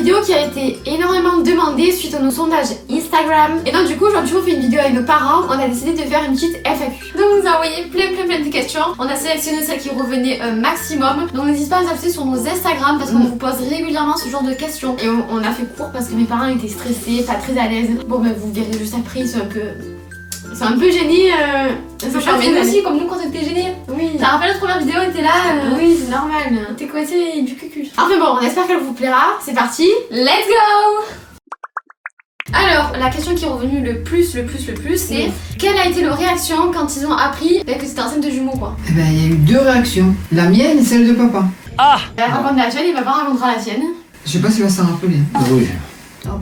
vidéo qui a été énormément demandée suite à nos sondages Instagram. Et donc du coup aujourd'hui on fait une vidéo avec nos parents, on a décidé de faire une petite FAQ. Donc on nous a envoyé plein de questions, on a sélectionné celles qui revenaient maximum. Donc n'hésitez pas à nous ajouter sur nos Instagram parce qu'on vous pose régulièrement ce genre de questions. Et on a fait court parce que mes parents étaient stressés, pas très à l'aise. Bon ben vous verrez juste après, ils sont un peu gênés. Ils sont charmés aussi comme nous quand on était gênés. Oui. T'as rappelé notre première vidéo, on était là. Oui, c'est normal. T'es coincé du cucu. Enfin bon, on espère qu'elle vous plaira. C'est parti, let's go! Alors, la question qui est revenue le plus, c'est quelle a été leur réaction quand ils ont appris que c'était enceinte de jumeaux, quoi? Eh ben, il y a eu deux réactions. La mienne et celle de papa. Ah! Elle raconte la tienne et papa racontera la sienne. Je sais pas s'il va s'en rappeler. Oui. Quand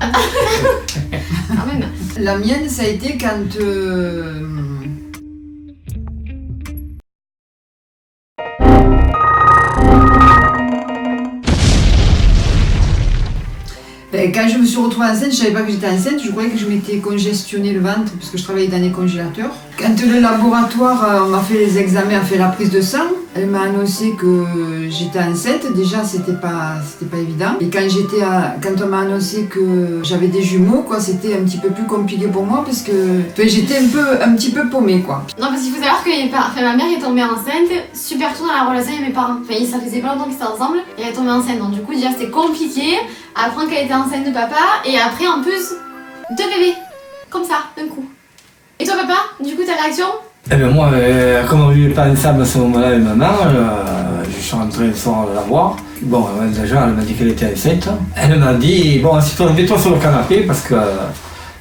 même. La mienne, ça a été quand... Quand je me suis retrouvée enceinte, je savais pas que j'étais enceinte, je croyais que je m'étais congestionné le ventre parce que je travaillais dans les congélateurs. Quand le laboratoire m'a fait les examens, a fait la prise de sang, elle m'a annoncé que j'étais enceinte. Déjà, c'était pas évident. Et quand on m'a annoncé que j'avais des jumeaux, quoi, c'était un petit peu plus compliqué pour moi parce que j'étais un petit peu paumée, quoi. Non, parce qu'il faut savoir que ma mère est tombée enceinte super tôt dans la relation avec mes parents. Enfin, ça faisait pas longtemps qu'ils étaient ensemble et elle est tombée enceinte. Donc du coup, déjà c'était compliqué. Apprendre qu'elle était enceinte de papa et après en plus deux bébés. Comme ça, d'un coup. Et toi papa, du coup ta réaction? Eh bien moi, comme on vivait pas ensemble à ce moment-là avec ma mère, je suis rentré le soir la voir. Bon, déjà elle m'a dit qu'elle était enceinte. Elle m'a dit, bon, assieds-toi, mets-toi sur le canapé parce que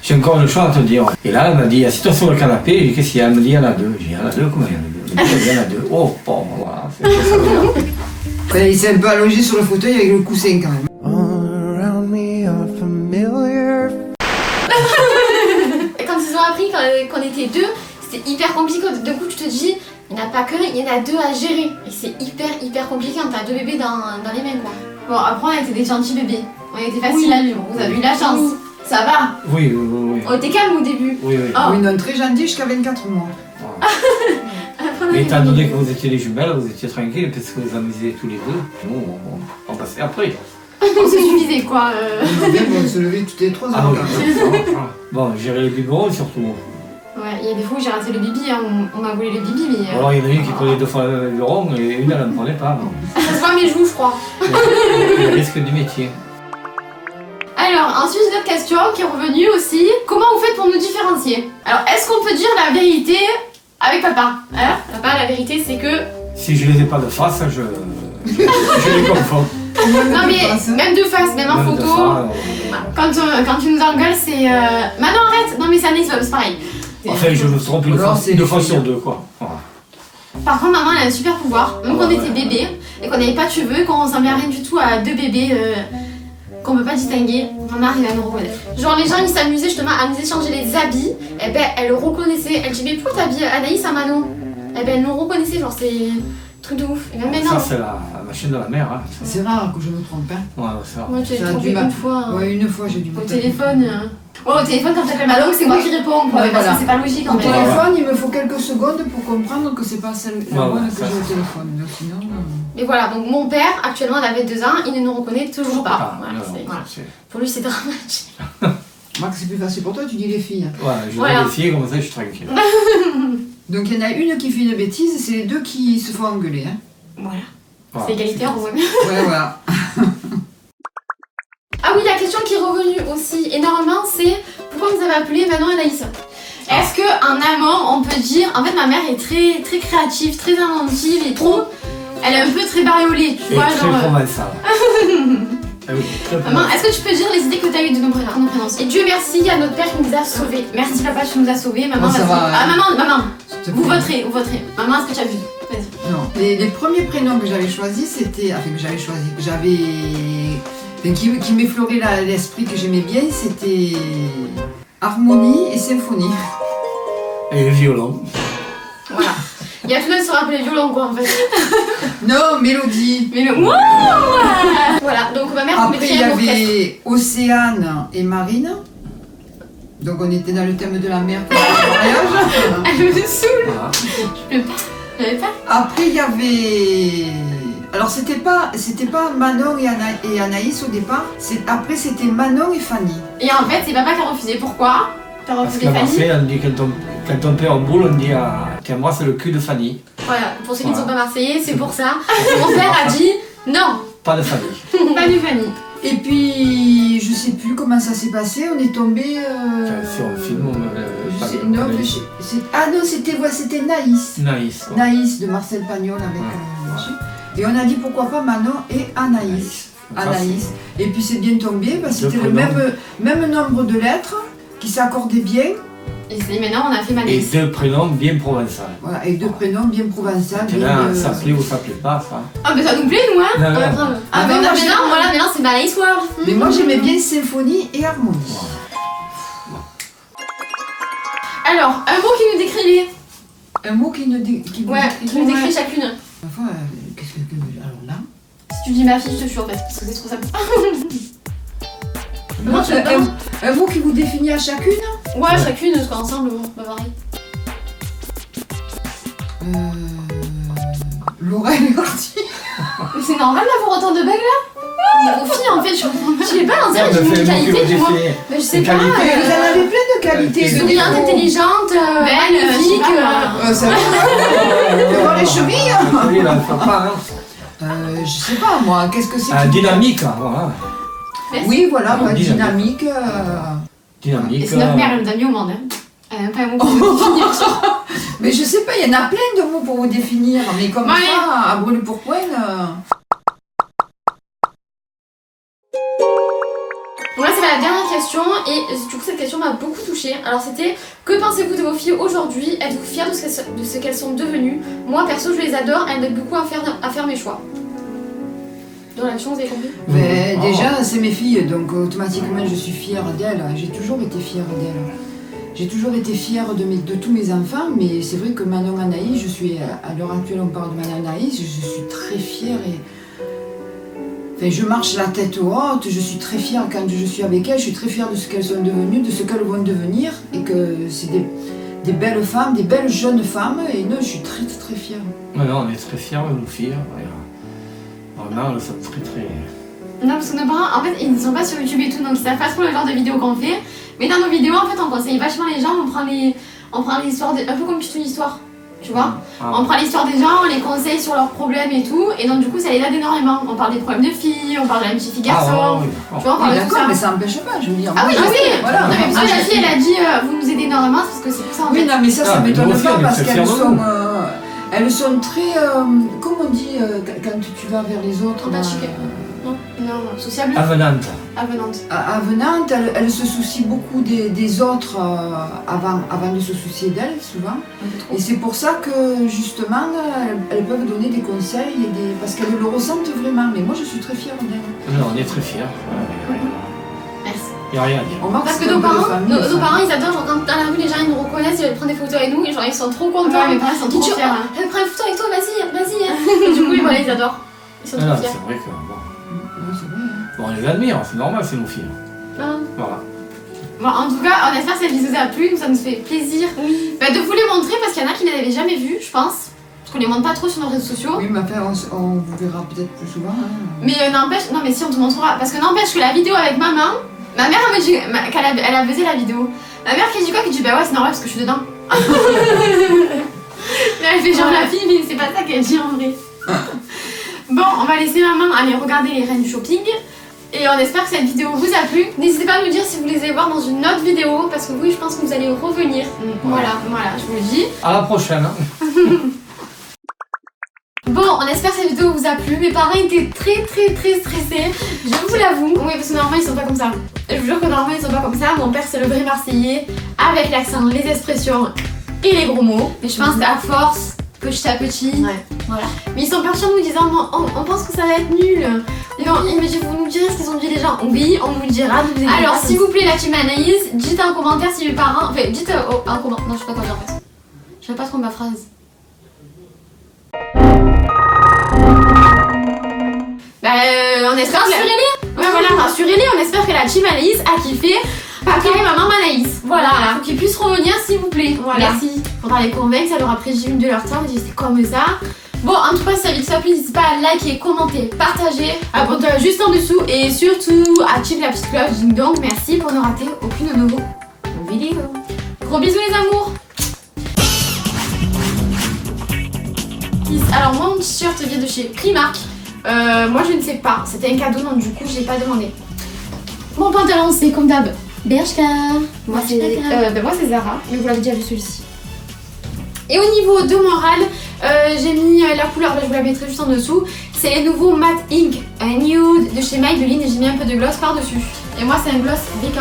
j'ai encore une chose à te dire. Et là elle m'a dit, assieds-toi sur le canapé. J'ai dit, qu'est-ce qu'il y a? Elle me dit, il y en a deux. J'ai dit, il y en a deux, comment il y en a deux? Elle me dit, il y en a deux. Oh, bon, voilà, c'est ça. Il s'est un peu allongé sur le fauteuil avec le coussin quand même. Et quand ils ont appris qu'on était deux, c'était hyper compliqué. De coup, tu te dis, il n'y en a pas qu'un, il y en a deux à gérer. Et c'est hyper compliqué quand t'as deux bébés dans les mains, quoi. Bon, après, on était des gentils bébés. On était faciles à vivre. Vous avez eu la chance. Oui. Ça va? Oui. On était calme au début. Oui. Oh. Oui, non, très gentil jusqu'à 24 mois. Mais étant donné que vous étiez les jumelles, vous étiez tranquilles parce que vous amusiez tous les deux. Nous, on passait après. On se suffisait, quoi. On se levait toutes les 3 heures. Bon, gérer les biberons surtout. Ouais, il y a des fois où j'ai raté le bibi, hein. On m'a volé le bibi, mais... Alors il y en a une qui prenait 2 fois le biberon et une elle ne prenait pas. Ça se voit mes joues, je crois. Le risque du métier. Alors, ensuite, une autre question qui est revenue aussi. Comment vous faites pour nous différencier? Alors, est-ce qu'on peut dire la vérité avec papa? Hein? Papa, la vérité, c'est que... Si je les ai pas de face, je les confonds. Non mais même de face, même en photo, quand tu nous engueules c'est Manon arrête. Non mais c'est Anaïs, c'est pareil. Enfin je me trompe une fois sur deux quoi. Voilà. Par contre maman elle a un super pouvoir. Même quand on était bébé et qu'on n'avait pas de cheveux, qu'on ressemblait à rien du tout à deux bébés qu'on peut pas distinguer, maman arrive à nous reconnaître. Genre les gens ils s'amusaient justement à nous échanger les habits, et ben elle le reconnaissait. Elle dit mais pourquoi t'habilles Anaïs à Manon? Et ben elle nous reconnaissait, genre c'est... truc de ouf. Et même maintenant. Ça c'est la machine de la mère. Hein. C'est rare que je me trompe, hein. Ouais, c'est rare. Moi tu l'as trompé une fois. Hein. Ouais, une fois j'ai dû me Au téléphone. Ouais, au téléphone quand t'appelles ma langue, c'est moi qui réponds. Quoi, ouais, parce voilà. que c'est pas logique en Au fait. téléphone, il me faut quelques secondes pour comprendre que c'est pas celle la bonne que j'ai au téléphone. Donc, sinon. Mais voilà, donc mon père, actuellement, il avait 2 ans, il ne nous reconnaît toujours pas. Voilà, voilà. Pour lui, c'est dramatique. Marc, c'est plus facile pour toi, tu dis les filles. Ouais, je dis les filles, comme ça je suis tranquille. Donc il y en a une qui fait une bêtise, c'est les deux qui se font engueuler. Hein. Voilà. C'est égalitaire, ouais. Ouais, voilà. Ah oui, la question qui est revenue aussi énormément, c'est pourquoi vous avez appelé Manon et Anaïs? Est-ce qu'en amont, on peut dire... En fait, ma mère est très créative, très inventive et trop... Elle est un peu très bariolée, tu vois, très genre... provençale. Maman, est-ce que tu peux dire les idées que tu as eues de nos prénoms? Et Dieu merci, il y a notre père qui nous a sauvés. Merci papa, tu nous as sauvés. Maman, ça va. Ah maman, vous voterez. Maman, est-ce que tu as vu? Vas-y. Non, les premiers prénoms que j'avais choisis, c'était... Enfin, que j'avais... qui m'effleurait l'esprit, que j'aimais bien, c'était... Harmonie et Symphonie. Et le violon. Voilà. Il y a tout le monde se rappeler violon quoi en fait. Non, Mélodie. Voilà, donc ma mère après il y avait Océane et Marine. Donc on était dans le thème de la mer pour le mariage. Elle me saoule. Voilà. Je peux pas. Après il y avait... Alors c'était pas Manon et Anaïs au départ, après c'était Manon et Fanny. Et en fait, c'est papa qui a refusé. Pourquoi? T'as Parce refusé qu'à Fanny? Marseille, on dit quand on perd en boule, on dit tu embrasses le cul de Fanny. Voilà, pour ceux qui ne sont Voilà. pas marseillais, c'est pour ça. Mon père a dit non, Pas de Fanny. pas de Fanny. Et puis je sais plus comment ça s'est passé, on est tombé. Sur un film, Je sais- non, mais non, c'était Naïs. Naïs. quoi. Naïs de Marcel Pagnol avec machin. Et on a dit pourquoi pas Manon et Anaïs. Ça, Anaïs. Et puis c'est bien tombé parce que Deux c'était le prénoms. même nombre de lettres qui s'accordaient bien. Et c'est maintenant on a fait Et Manaïs. deux prénoms bien provençaux. Voilà, et deux prénoms bien provençaux. Et là, ça plaît ou ça plaît pas, ça. Ah, mais ça nous plaît, nous, hein? Non, non. Ouais, grave. Ah, Ah, mais mais moi, maintenant, voilà, maintenant c'est Manaïs World. Mais moi j'aimais bien symphonie et harmonie. Alors, un mot qui nous décrit Un mot qui nous Ouais, qui nous décrit chacune. Enfin, qu'est-ce que alors là Si tu dis ma fille, je te jure, en fait, parce que c'est trop simple. Non, tu veux pas? un mot qui vous définit à chacune. Ouais, chacune, parce qu'ensemble, bon, pas pareil. Laura et Marty. Mais c'est normal d'avoir autant de bugs là? Mais vos filles, en fait, je sais pas, on dirait Merde, que j'ai une fais un mot qui qualité, vous tu vois. définit. Mais je sais Une pas. qualité, Vous en avez plein de qualités. Qualité. Souriante, intelligente, Belle, magnifique. Ça va. Voir les chevilles. Oui, là, faut pas, hein. Je sais pas moi, qu'est-ce que c'est que- Dynamique, voilà. Merci. Oui, voilà, bah, Dynamique. dynamique. Dynamique. Et c'est notre mère, elle nous a mis au monde. Hein. Elle a même pas un mot pour nous définir. Mais je sais pas, il y en a plein de mots pour vous définir, mais comme Ouais. ça, à brûle pour point. Voilà, c'est la dernière question et du coup cette question m'a beaucoup touchée. Alors c'était, que pensez-vous de vos filles aujourd'hui? Êtes-vous fiers de ce qu'elles sont devenues? Moi perso je les adore, elles m'aident beaucoup à faire mes choix. Dans l'action, vous avez compris? Mais Oh. déjà, c'est mes filles, donc automatiquement je suis fière d'elles. J'ai toujours été fière d'elles. J'ai toujours été fière de tous mes enfants, mais c'est vrai que Manon Anaïs, à l'heure actuelle on parle de Manon Anaïs, je suis très fière et. Enfin, je marche la tête haute, je suis très fière quand je suis avec elles, je suis très fière de ce qu'elles sont devenues, de ce qu'elles vont devenir, et que c'est des belles femmes, des belles jeunes femmes, et non, je suis très très fière. Non, on est très fiers de nos filles. Vraiment, elles sont très très. Non, parce que nos parents, en fait, ils ne sont pas sur YouTube et tout, donc ils savent pas trop le genre de vidéos qu'on fait. Mais dans nos vidéos, en fait, on conseille vachement les gens, on prend l'histoire, un peu comme une histoire, tu vois. Ah. On prend l'histoire des gens, on les conseille sur leurs problèmes et tout, et donc du coup, ça les aide énormément. On parle des problèmes de filles, on parle de l'amitié fille-garçon, Ah, oui, tu vois, on parle Oui, de tout d'accord, ça. mais ça n'empêche pas, je veux dire. Ah oui, moi, ah oui, voilà. non, mais parce que la fille, elle a dit, vous nous aidez énormément, c'est parce que c'est pour ça en Oui, fait. non, mais ça Ah, mais m'étonne nous aussi, pas on est parce très qu'elles fiers de sont, nous. elles sont très, comment on dit quand tu vas vers les autres, Empathique. Non, non, sociable, Avenante. avenante. avenantes, elles se soucient beaucoup des autres avant de se soucier d'elles, souvent. Et c'est pour ça que justement, elles peuvent donner des conseils parce qu'elles le ressentent vraiment. Mais moi, je suis très fière d'elles. Non, on est très fiers. Merci. Il n'y a rien à dire. On marque Parce que un nos peu de parents, famille, nos ça. parents, ils adorent, genre quand dans la rue, les gens ils nous reconnaissent, ils prennent des photos avec nous, et genre ils sont trop contents. Ouais, Mes parents sont trop Tu- fiers. Elle prend une photo avec toi, vas-y, vas-y. Et du coup, voilà, ils adorent. Ils sont Non, trop c'est fiers. vrai que bon, Ouais, c'est vrai, hein. on les admire, c'est normal, c'est nos filles. Ah. Voilà. Bon, en tout cas, on espère que cette vidéo vous a plu, ça nous fait plaisir de vous les montrer parce qu'il y en a qui ne l'avaient jamais vu, je pense. Parce qu'on les montre pas trop sur nos réseaux sociaux. Oui, mais après, on vous verra peut-être plus souvent. Hein. Mais n'empêche, non mais si on te montrera, parce que n'empêche que la vidéo avec maman, ma mère elle me dit qu'elle a baisé la vidéo. Ma mère qui dit quoi? Qui dit bah ouais c'est normal parce que je suis dedans. Mais elle fait genre la fille, mais c'est pas ça qu'elle dit en vrai. Bon, on va laisser maman aller regarder les reines du shopping. Et on espère que cette vidéo vous a plu. N'hésitez pas à nous dire si vous les allez voir dans une autre vidéo, parce que oui, je pense que vous allez revenir. Voilà, je vous le dis. À la prochaine. Hein. Bon, on espère que cette vidéo vous a plu. Mes parents étaient très stressés, je vous l'avoue. Oui, parce que normalement ils sont pas comme ça. Je vous jure que normalement ils sont pas comme ça. Mon père c'est le vrai Marseillais, avec l'accent, les expressions et les gros mots. Mais je pense qu'à force, petit à petit, voilà. Mais ils sont partis en nous disant non, on pense que ça va être nul. Non, il me dit vous nous direz ce qu'ils ont dit les gens. Oui, on nous le dira. Alors s'il vous plaît la team Anaïs, dites en commentaire si mes parents, enfin dites en commentaire. Non, je sais pas quoi dire en fait. Je sais pas trop ma phrase. On espère que rassurez-les. Ouais, voilà, rassurez-les. On espère que la team Anaïs a kiffé. Papa et maman Anaïs. Voilà. Faut qu'ils puissent revenir s'il vous plaît. Voilà. Merci. Faudra les convaincre. Ça leur a pris une de leur temps. On dit c'est comme ça. Bon, en tout cas, si la vidéo t'a plu, n'hésite pas à liker, commenter, partager. Abonne-toi juste en dessous et surtout active la petite cloche ding dong. Merci pour ne rater aucune de nos vidéos. Gros bisous les amours. Alors moi mon t-shirt vient de chez Primark. Moi je ne sais pas, c'était un cadeau donc du coup je l'ai pas demandé. Mon pantalon c'est comme d'hab Bershka. Moi c'est Zara, mais vous l'avez déjà vu celui-ci. Et au niveau de mon râle, j'ai mis la couleur, là je vous la mettrai juste en dessous. C'est les nouveaux Matte Ink Nude de chez Maybelline et j'ai mis un peu de gloss par dessus. Et moi c'est un gloss BK.